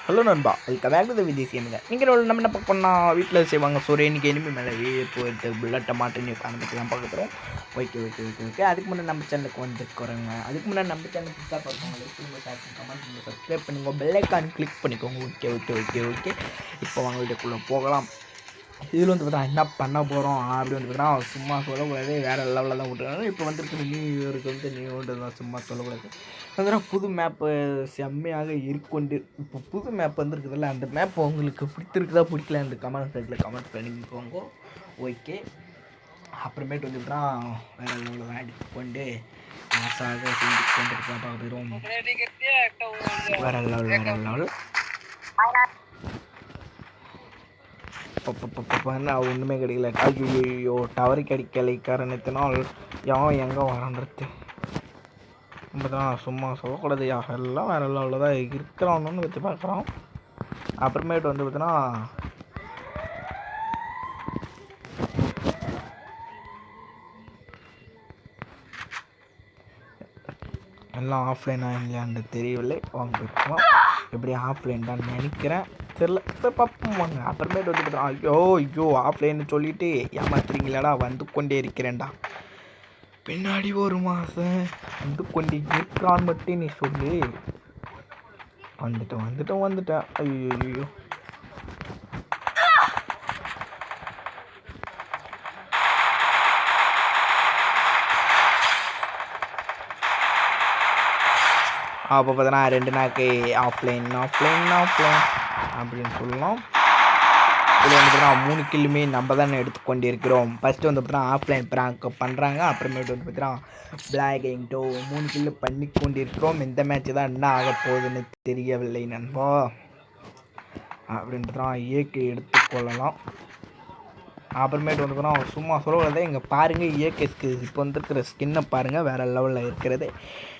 Hello நண்பா, welcome back to the Vijay channel. நீங்கள் நம்ம என்ன பார்க்க போனால் வீட்டில் செய்வாங்க சோறு. இன்றைக்கி எனிமி மேலே போயிட்டு புல்லட்டை மாட்டு அதை பற்றி தான் பார்க்குறோம். ஓகே. அதுக்கு முன்னாடி நம்ம சேனலுக்கு வந்துருக்குறோங்க. அதுக்கு முன்னாடி நம்ம சேனல் புதுசாக பார்க்குறோங்க. லைக் பண்ணுங்கள், ஷேர் பண்ணுங்கள், கமெண்ட் பண்ணுங்கள், சப்ஸ்கிரைப் பண்ணுங்க, பெல் ஐக்கான் கிளிக் பண்ணிக்கோங்க. ஓகே. இப்போ வாங்க வீட்டுக்குள்ளே போகலாம். இதில் வந்து பார்த்தா என்ன பண்ண போகிறோம் அப்படி வந்து பார்த்தா சும்மா சொல்லக்கூடாது, வேறு லெவலில் தான் விட்டுருக்காங்க. இப்போ வந்துருக்குற நியூ இயருக்கு வந்து நியூ தான் சும்மா சொல்லக்கூடாது. வந்துன்னா புது மேப்பு செம்மையாக இருக்கொண்டு இப்போ புது மேப் வந்துருக்குதுல்ல, அந்த மேப் உங்களுக்கு பிடிச்சிருக்குதா பிடிக்கல அந்த கமெண்ட் செக்ஷனில் கமெண்ட் பண்ணிக்கோங்க. ஓகே. அப்புறமேட்டு வந்து பார்த்தா வேறு லெவலில் தான் அடித்துக்கொண்டு மாசாக செஞ்சு கொண்டு இருக்கலாம் பார்க்குறோம். வேறு லெவல் ஒன்றுமே கிடைக்கல. ஐயோ, டவர் கிடைக்கலை காரணத்தினால் யான் எங்கே வரன்றது நம்ம தான் சும்மா சொல்லக்கூடாது. எல்லாம் வேறு லெவலில் தான் இருக்கிறான்னு வச்சு பார்க்குறோம். அப்புறமேட்டு வந்து பார்த்தீங்கன்னா எல்லாம் ஆஃப்லைனாக இல்லையான்னு தெரியவில்லை. வாங்க போய்க்கலாம். எப்படி ஆஃப்லைன் தான் நினைக்கிறேன், தெரில. இப்போ பார்ப்போம் வாங்க. அப்புறமேட்டு வந்து பார்த்தா ஐயோ ஆஃப்லைன்னு சொல்லிவிட்டு ஏமாத்துறீங்களாடா, வந்து கொண்டே இருக்கிறேன்டா. பின்னாடி ஒரு மாதம் வந்து கொண்டு இருக்கிறான்னு மட்டும் நீ சொல்லு. வந்துட்டேன். ஐயோ அப்போ பார்த்தோன்னா 2 நாக்கு ஆஃப்லைன் அப்படின்னு சொல்லலாம். இதில் வந்து பார்த்தீங்கன்னா 3 கில்லுமே நம்ம தானே எடுத்துக்கொண்டு இருக்கிறோம். ஃபஸ்ட்டு வந்து பார்த்தீங்கன்னா ஆஃப்லைன் ப்ராங்க் பண்ணுறாங்க. அப்புறமேட்டு வந்து பார்த்தீங்கன்னா பிளாக் எயின்டோ 3 கில்லு பண்ணி கொண்டு இருக்கிறோம். இந்த மேட்ச்சு தான் என்ன ஆக போகுதுன்னு தெரியவில்லை நண்பா. அப்படின்ட்டு தான் ஏக்கு எடுத்துக்கொள்ளலாம். அப்புறமேட்டு வந்து பார்த்தீங்கன்னா சும்மா சொல்லக்கூடாது. இங்கே பாருங்கள், ஏகேஸ்க்கு இப்போ வந்துருக்கிற ஸ்கின்னை பாருங்கள், வேறு லெவலில் இருக்கிறது.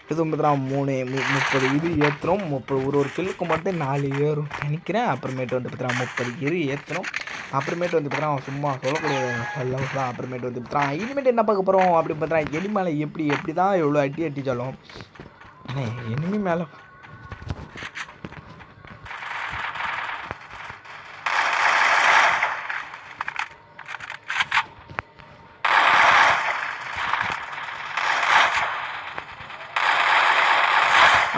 இது வந்து பார்த்தீங்கன்னா 30 இது ஏற்றுறோம். 30 ஒரு கில்லுக்கு மட்டும் 4 ஏறும் நினைக்கிறேன். அப்புறமேட்டு வந்து பார்த்தீங்கன்னா 30 ஏற்றுறோம். அப்புறமேட்டு வந்து பார்த்தீங்கன்னா சும்மா சொல்லக்கூடிய லெவல் தான். அப்புறமேட்டு வந்து பார்த்தீங்கன்னா இனிமேட்டு என்ன பார்க்க போகிறோம் அப்படின்னு பார்த்தீங்கன்னா எலி மேலே எப்படி தான் எவ்வளோ அடித்தாலும் எனிமி மேலே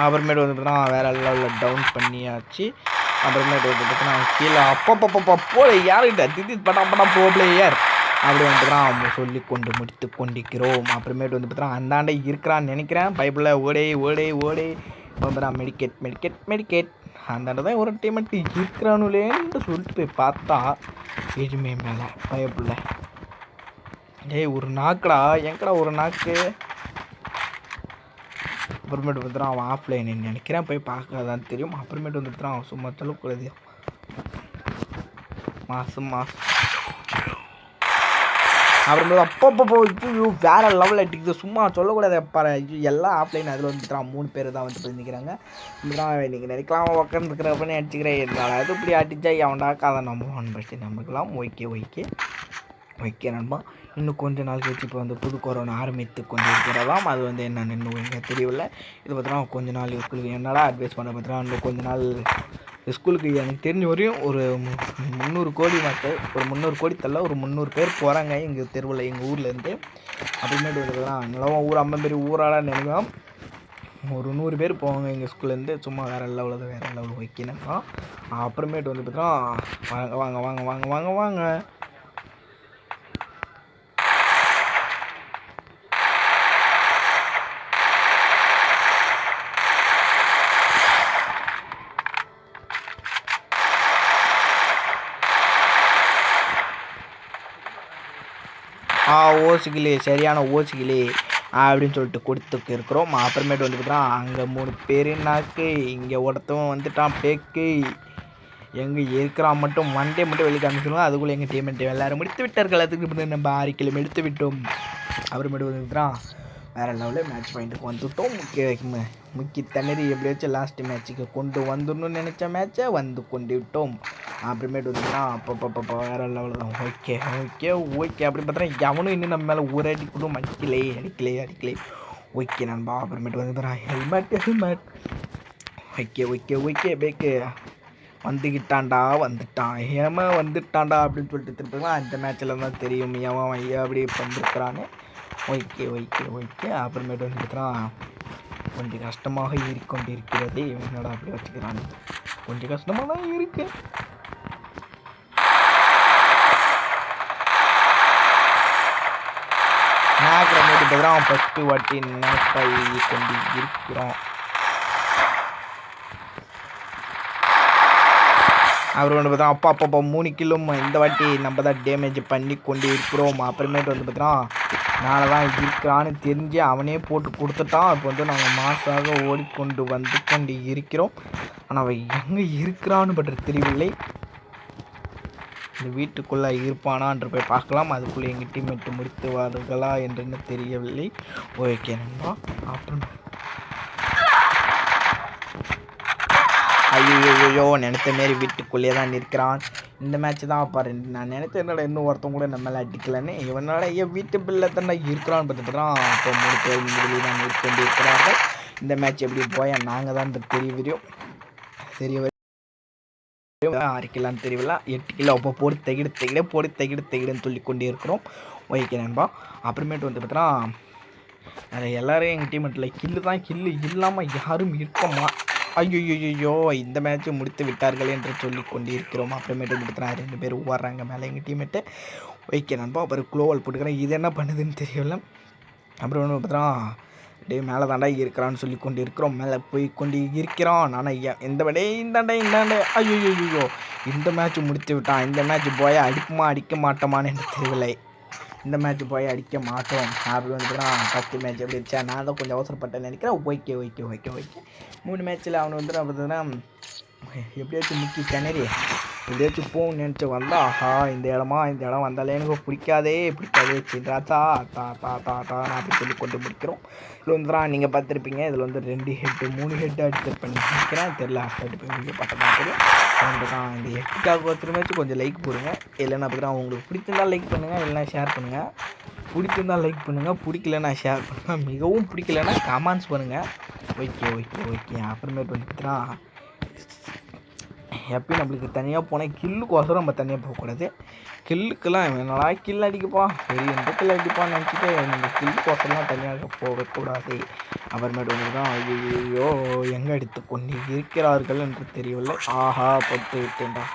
அப்புறமேட்டு வந்து பார்த்தீங்கன்னா வேறு லெவலில் டவுன் பண்ணியாச்சு. அப்புறமேட்டு வந்து பார்த்தீங்கன்னா கீழே அப்பப்போ போல யார்கிட்ட திடீர் பட்டா போகலையார் அப்படி வந்துட்டு அவங்க சொல்லி கொண்டு முடித்து கொண்டிருக்கிறோம். அப்புறமேட்டு வந்து பார்த்தீங்கன்னா அந்தாண்டை இருக்கிறான்னு நினைக்கிறேன். பைப்பில் ஓடே வந்துடா மெடிக்கேட் அந்தாண்ட தான் ஒரு டைமெண்ட் இருக்கிறானுலேன்னு சொல்லிட்டு போய் பார்த்தா எதுவுமே மேலே பைப்பில் ஒரு நாக்குடா, எங்கடா ஒரு நாக்கு. அப்புறமேட்டு வந்துடும் அவன் ஆஃப்லைன் நினைக்கிறேன், போய் பார்க்க தான் தெரியும். அப்புறமேட்டு வந்துட்டு அவன் சும்மா சொல்லக்கூடாது மாதம் அப்புறமேட்டு அப்பப்போ இப்போ வேறு லெவலில் அடிக்குது. சும்மா சொல்லக்கூடாது. எல்லாம் ஆஃப்லைன். அதில் வந்துட்டு 3 பேர் தான் வந்து நிற்கிறாங்க. நீங்கள் நினைக்கலாம் உட்காந்துருக்கிறப்பனே அடிச்சுக்கிறேன். என்னாலும் இப்படி அடித்தா எவன்டா காதை நம்புவான்னு பற்றி நம்பிக்கலாம். ஓகே நண்பா. இன்னும் கொஞ்ச நாள் கழிச்சு இப்போ வந்து புது கொரோனா ஆரம்பித்து கொண்டு இருக்கிறதாம். அது வந்து என்னென்னு இன்னும் எங்கே தெரியவில்லை. இது பார்த்தீங்கன்னா கொஞ்ச நாள் ஸ்கூலுக்கு என்னடா அட்வைஸ் பண்ண பார்த்தீங்கன்னா இன்னும் கொஞ்ச நாள் ஸ்கூலுக்கு எனக்கு தெரிஞ்ச வரையும் ஒரு 300 கோடி மக்கள், ஒரு 300 கோடி தள்ள ஒரு 300 பேர் போகிறாங்க எங்கள் தெருவில், எங்கள் ஊர்லேருந்து. அப்புறமேட்டு வந்துட்டுனா நிலவும் ஊர் அம்மன் பெரிய ஊராட நினைக்கலாம். ஒரு 100 பேர் போவாங்க எங்கள் ஸ்கூல்லேருந்து. சும்மா வேறு லெவல் வைக்கணும்ப்பா. அப்புறமேட்டு வந்து பார்த்தீங்கன்னா வாங்க ஓசிக்கிளி, சரியான ஓசிக்கிளி அப்படின்னு சொல்லிட்டு கொடுத்துக்கு இருக்கிறோம். அப்புறமேட்டு வந்து பார்த்தீங்கன்னா அங்கே 3 பேர் நாக்கு, இங்கே ஒருத்தவன் வந்துட்டான் பேக்கு. எங்கே இருக்கிறான் மட்டும் மண்டே மட்டும் வெளியே காமிக்கணும். அதுக்குள்ளே எங்கள் டீமெண்ட்டு எல்லோரும் முடித்து விட்டார்கள். அதுக்கு நம்ம 6 கிலோ எடுத்து விட்டோம். அப்புறமேட்டு வந்துட்டுனா வேறு லெவலில் மேட்ச் பாயிண்ட்டுக்கு வந்துவிட்டோம். முக்கிய தண்ணீர் எப்படியாச்சும் லாஸ்ட்டு மேட்ச்சுக்கு கொண்டு வந்துடணும்னு நினச்ச மேட்ச்சை வந்து கொண்டு விட்டோம். அப்புறமேட்டு வந்துன்னா அப்பப்போ வேறு லெவலில் தான். ஓகே அப்படி பார்த்தா எவனும் இன்னும் நம்ம மேலே ஒரு அடி கூட அடிக்கலே. ஓகே நண்பா. அப்புறமேட்டு வந்து ஹெல்மெட் ஓகே பேக்கு வந்துட்டான் ஏமா வந்துட்டான்டா அப்படின்னு சொல்லிட்டு திருப்பலாம் அந்த மேட்ச்சில் தான் தெரியும் ஏன் ஐயா அப்படி வந்துருக்கிறான்னு. ஓகே அப்புறமேட்டு வந்து பார்த்தினா கொஞ்சம் கஷ்டமாக ஏறிக்கொண்டு இருக்கிறது. என்னடா அப்படி வச்சுக்கிறான், கொஞ்சம் கஷ்டமாக தான் இருக்கு. நாக்கிறமேட்டு பார்த்தா ஃபஸ்ட்டு வாட்டி நாக்காய் கொண்டு இருக்கிறோம். அவர் வந்து பார்த்தா அப்பா 3 கிலோ இந்த வாட்டி நம்ம தான் டேமேஜ் பண்ணி கொண்டு இருக்கிறோம். அப்புறமேட்டு வந்து பார்த்தீங்கன்னா மேலே தான் இருக்கிறான்னு தெரிஞ்சு அவனே போட்டு கொடுத்துட்டான். இப்போ வந்து நாங்கள் மாசாக ஓடிக்கொண்டு வந்து கொண்டு இருக்கிறோம். ஆனால் அவன் எங்கே இருக்கிறான்னு பற்றி தெரியவில்லை. இந்த வீட்டுக்குள்ளே இருப்பானான்று போய் பார்க்கலாம். அதுக்குள்ளே எங்கள் டீம்மேட்டு முடித்துவார்களா என்று தெரியவில்லை. ஓகே நண்பா. அப்புறம் ஐயோ நினைத்த மாரி வீட்டுக்குள்ளேயே தான் நிற்கிறான். இந்த மேட்ச் தான் பாரு, நான் நினைச்ச என்னோட இன்னும் ஒருத்தவங்க கூட நம்ம மேலே அடிக்கலன்னு இவனால ஏன் வீட்டு பிள்ளை தானே இருக்கிறான்னு பார்த்துட்டு தான் இப்போ 3 பேர் முதலில் தான் நிற்கொண்டு இருக்கிறார்கள். இந்த மேட்ச் எப்படி போய் நாங்கள் தான் இந்த தெரிய வரும் 6 கிலோன்னு தெரியவில்லை 8 கிலோ அப்போ போடு தகிடுன்னு சொல்லி கொண்டே இருக்கிறோம். ஓகே நண்பா. அப்புறமேட்டு வந்து பார்த்தோன்னா எல்லோரும் எங்கள் டீமெட்டில் கில்லு இல்லாமல் யாரும் இருக்கமா. ஐயோ இந்த மேட்ச்சை முடித்து விட்டார்கள் என்று சொல்லி கொண்டு இருக்கிறோம். அப்புறமேட்டு வந்து பார்த்தோன்னா 2 பேர் ஓடுறாங்க மேலே எங்கள் டீமேட்டு. ஓகே நண்பா. அப்புறம் குளோவல் போட்டுக்கிறேன், இது என்ன பண்ணுதுன்னு தெரியல. அப்புறம் வந்து பார்த்தோன்னா டே மேலே தாண்டா இருக்கிறான்னு சொல்லி கொண்டு இருக்கிறோம். மேலே போய் கொண்டு இருக்கிறான். ஆனால் இந்தாண்டே ஐயோ இந்த மேட்ச் முடித்து விட்டான். இந்த மேட்ச் போய் அடிக்க மாட்டோமான்னு எனக்கு தெரியவில்லை. இந்த மேட்ச் போய் அடிக்க மாட்டோம் அப்படி வந்துட்டுனா ஃபஸ்ட்டு மேட்ச் எப்படி இருந்துச்சா, நான் தான் கொஞ்சம் அவசரப்பட்டேன்னு நினைக்கிறேன். ஓகே 3 மேட்ச்சில் அவனு வந்து பார்த்தீங்கன்னா எப்படியாச்சும் முக்கி கிணறி எப்படியாச்சும் போகணும்னு நினச்சி வந்தால் ஆஹா இந்த இடம் வந்தாலே எனக்கு பிடிக்காதே சின்ராச்சா நான் அப்படி சொல்லி கொண்டு முடிக்கிறோம். இதில் வந்துதான் நீங்கள் பார்த்துருப்பீங்க, இதில் வந்து 2 ஹெட்டு 3 ஹெட்டு அடிச்சு பண்ணி நினைக்கிறேன் தெரில. ஹெட்டு போய் வீடியோ பார்த்தா தெரியும். தான் இந்த ஹெட்டுக்காக ஒருத்தருமாச்சும் கொஞ்சம் லைக் போடுங்க. இல்லைன்னா பார்த்தீங்கன்னா உங்களுக்கு பிடிச்சிருந்தால் லைக் பண்ணுங்கள், இல்லைனா ஷேர் பண்ணுங்கள். பிடிச்சிருந்தால் லைக் பண்ணுங்கள், பிடிக்கலன்னா ஷேர் பண்ணுங்கள், மிகவும் பிடிக்கலன்னா கமெண்ட்ஸ் பண்ணுங்கள். ஓகே அப்புறமேட்டு வந்து பார்த்தீங்கன்னா எப்பயும் நம்மளுக்கு தனியாக போனால் கில்லுக்கோசரம் நம்ம தனியாக போகக்கூடாது. கில்லுக்கெல்லாம் என்னடா கில் அடிக்கப்பா எந்த கில் அடிப்பான்னு நினச்சிட்டு நம்ம கில்லுக்கோசரம்லாம் தனியாக போகக்கூடாது. அப்புறமேட்டு வந்து தான் ஐயோ எங்கே எடுத்து கொண்டு இருக்கிறார்கள் என்று தெரியவில்லை. ஆஹா போட்டு விட்டேன்டா.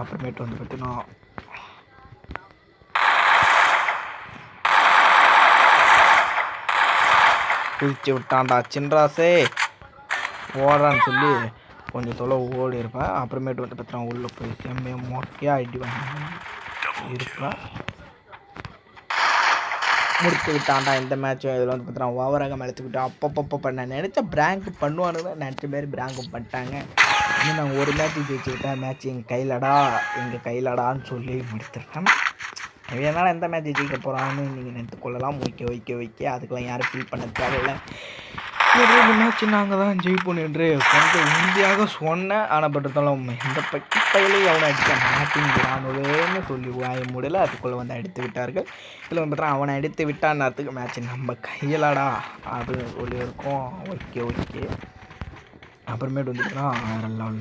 அப்புறமேட்டு வந்து பார்த்தீங்கன்னா குளிச்சு விட்டான்டா சின்ராசே ஓடுறான்னு சொல்லி கொஞ்சம் தொலைவு ஓடி இருப்பேன். அப்புறமேட்டு வந்து பார்த்தீங்கன்னா உள்ளே போய் செம்மையாக மொக்கையாக அடி வாங்கி இருப்பேன். முடித்து விட்டான்டா இந்த மேட்சும். இதில் வந்து பார்த்தீங்கன்னா ஓவராக எடுத்துக்கிட்டோம். அப்பப்போ நான் நினச்ச பிராங்க் பண்ணுவானுங்க, நினச்ச மாரி பிராங்கும் பண்ணிட்டாங்க. இன்னும் நாங்கள் ஒரு மேட்ச் ஜெயிச்சுக்கிட்டேன். மேட்ச் எங்கள் கையிலடான்னு சொல்லி முடித்துருக்கேன். என்னால் எந்த மேட்ச் ஜெயிக்க போகிறான்னு நீங்கள் நினைத்துக்கொள்ளலாம். ஓகே அதுக்கெல்லாம் யாரும் ஃபீல் பண்ண தேவையில்லை. இந்த மேட்ச் நாங்கள் தான் ஜெயிப்போம் என்று கொஞ்சம் உறுதியாக சொன்னேன். ஆனால் பட்டாலும் எந்த பையிலையும் அவனை அடிக்க மாட்டேங்கிறானுன்னு சொல்லி வாய முடியலை. அதுக்குள்ளே வந்து அடித்து விட்டார்கள். இதில் வந்து பார்த்தா அவனை அடித்து விட்டான்றதுக்கு மேட்ச் நம்ம கையிலடா அப்படின்னு சொல்லியிருக்கோம். ஓகே அப்புறமேட்டு வந்துட்டுனா வேறெல்லாம்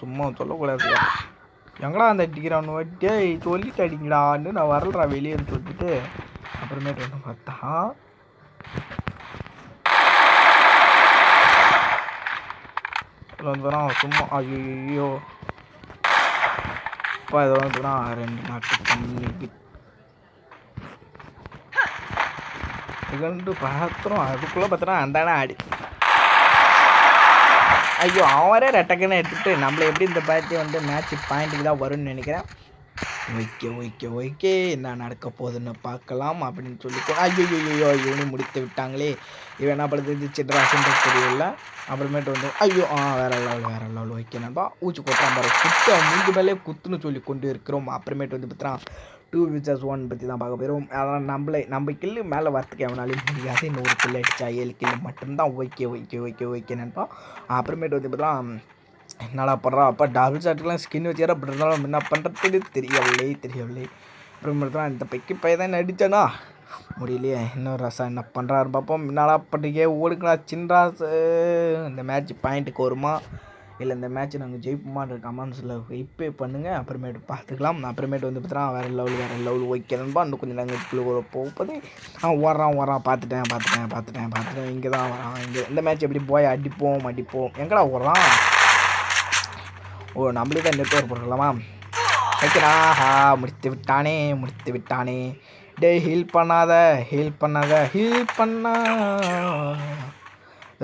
சும்மா சொல்லக்கூடாது. எங்கடா அந்த அடிக்கிறான்னு வட்டியே சொல்லிட்டு அடிங்கடான்னு நான் வரலடா வெளியேன்னு சொல்லிட்டு அப்புறமேட்டு வந்து பார்த்தா வந்துனா சும்மா ஐயோ இப்போ இதை வந்துனா 2 நாட்டு கம்மி பார்த்துறோம். அதுக்குள்ளே பார்த்தோன்னா அந்தானே ஆடி ஐயோ அவரே ரெட்டக்கன்னு எடுத்துகிட்டு நம்மளை எப்படி இந்த பேட்சை வந்து மேட்ச் பாயிண்ட்டுக்கு தான் வரும்னு நினைக்கிறேன். ஓகே என்ன நடக்க போகுதுன்னு பார்க்கலாம் அப்படின்னு சொல்லி ஐயோ இவனையும் முடித்து விட்டாங்களே. இவன் என்ன படுத்து சிட்ராசுன்ற தெரியல. அப்புறமேட்டு வந்து ஐயோ வேற லெவல் ஓகே நண்பா. ஊச்சி கொட்டான் பாரு குத்து மூஞ்சி மேலே குத்துன்னு சொல்லி கொண்டு இருக்கிறோம். அப்புறமேட்டு வந்து பார்த்தா 2 vs 1 பற்றி தான் பார்க்க போயிடும். அதனால் நம்ம கில்லு மேலே வரத்துக்கு எவனாலையும் முடியாது. இன்னொரு கில்லு அடித்தா 7 கில்லு மட்டும்தான். ஓகே நண்பா. அப்புறமேட்டு வந்து பார்த்தா என்னடா பண்ணுறா அப்போ டபுள் ஷாட்டுக்கெலாம் ஸ்கின் வச்சுக்கிறா. அப்படி இருந்தாலும் என்ன பண்ணுறதுன்னு தெரியவில்லை. அப்புறமேட்டு தான் இந்த பைக்கு பையன் தான் அடித்தானா முடியலையே. இன்னொரு ரசம் என்ன பண்ணுறாரு பார்ப்போம். என்னடா பட்டிக்கே ஓடுங்களா சின்ராசு. இந்த மேட்ச் பாயிண்ட்டுக்கு வருமா இல்லை இந்த மேட்ச் நாங்கள் ஜெயிப்போமான்ற கமெண்ட்ஸில் இப்போ பண்ணுங்கள். அப்புறமேட்டு பார்த்துக்கலாம். அப்புறமேட்டு வந்து பார்த்தீங்கன்னா வேறு லெவல் ஓகேன்பா. இன்னும் கொஞ்சம் நாங்கள் போகும்போது வரான் பார்த்துட்டேன். இங்கே தான் வரான். இந்த மேட்ச் எப்படி போய் அடிப்போம். எங்கடா ஓடுறான்? ஓ நம்மளே தான் நெட்வொர்க் போடலாமா? ஓகேடா. முடித்து விட்டானே. டே ஹீல் பண்ணாத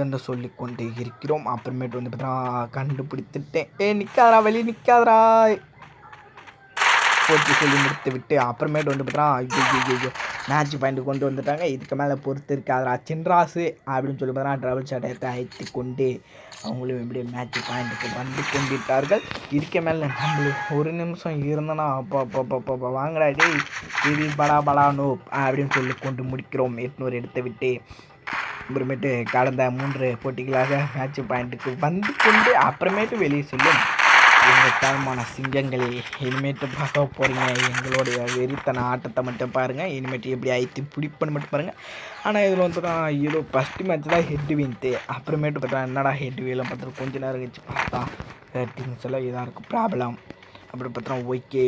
என்று சொல்லிக்கொண்டே இருக்கிறோம். அப்புறமேட்டு வந்து பார்த்தா கண்டுபிடித்துட்டேன். நிற்காதரா, வெளியே நிற்காதரா போட்டு சொல்லி முடித்து விட்டு அப்புறமேட்டு வந்து பார்த்தா ஐயோ மேட்ச் பாயிண்ட் கொண்டு வந்துட்டாங்க. இதுக்கு மேலே பொறுத்து இருக்காதரா சின்ராசு அப்படின்னு சொல்லி பார்த்தா ட்ரபிள் சட்டத்தை அழைத்து கொண்டு அவங்களும் எப்படி மேட்ச் பாயிண்ட்டுக்கு வந்து கொண்டிட்டார்கள். இதுக்கு மேலே நம்மளுக்கு ஒரு நிமிஷம் இருந்தோன்னா அப்போ வாங்கடா டேய் இது படா நோ அப்படின்னு சொல்லி கொண்டு முடிக்கிறோம். 800 எடுத்து விட்டு அப்புறமேட்டு கடந்த 3 போட்டிகளாக மேட்ச் பாயிண்ட்டுக்கு வந்து கொண்டு அப்புறமேட்டு வெளியே சொல்லும் எங்கள் தரமான சிங்கங்களே. இனிமேட்டு பார்க்க போகிறீங்க எங்களுடைய வெறித்தன ஆட்டத்தை மட்டும் பாருங்கள். இனிமேட்டு எப்படி ஆயிடுத்து பிடிப்பன்னு மட்டும் பாருங்கள். ஆனால் இதில் வந்து ஏதோ ஃபஸ்ட்டு மேட்ச் தான் ஹெட் வின்ட்டு. அப்புறமேட்டு பார்த்தா என்னடா ஹெட் வீலாம் பார்த்துட்டு கொஞ்சம் நேரம் கழிச்சு பார்த்தா ரேட்டிங்ஸ் எல்லாம் இதாக இருக்கும் ப்ராப்ளம். அப்படி பார்த்தா ஓகே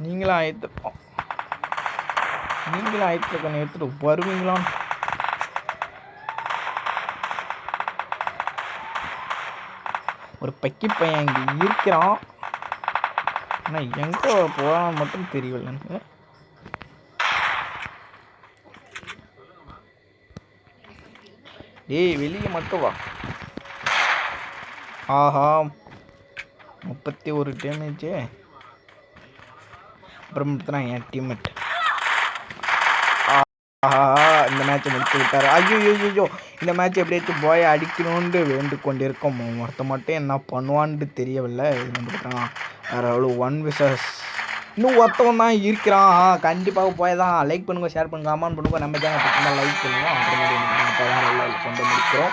நீங்களும் ஆயத்துக்கணும் எடுத்துட்டு வருவீங்களா? ஒரு பக்கி பையன் இங்கே இருக்கிறான். ஆனால் எங்கே போகிறான்னு மட்டும் தெரியல எனக்கு. ஏய் வெளியே மட்டும் வா. ஆஹா 31 டேமேஜ். அப்புறம் பார்த்தா என் டீம்மேட் இந்த மேட்சை முடித்து விட்டார். ஐயோ இந்த மேட்ச் எப்படியாச்சும் போய் அடிக்கணும்னு வேண்டு கொண்டிருக்கோம். ஒருத்த மட்டும் என்ன பண்ணுவான்னு தெரியவில்லை. இது வந்துட்டான் வேறு எவ்வளோ 1 விசஸ் இன்னும் ஒருத்தவன் தான் இருக்கிறான். கண்டிப்பாக போய் தான் லைக் பண்ணுங்கள், ஷேர் பண்ணுங்கள், கமெண்ட் பண்ணுங்கள். நம்ம சேனல் லைக் பண்ணுவோம். அப்புறமேட்டு வேறு கொண்டு முடிக்கிறோம்.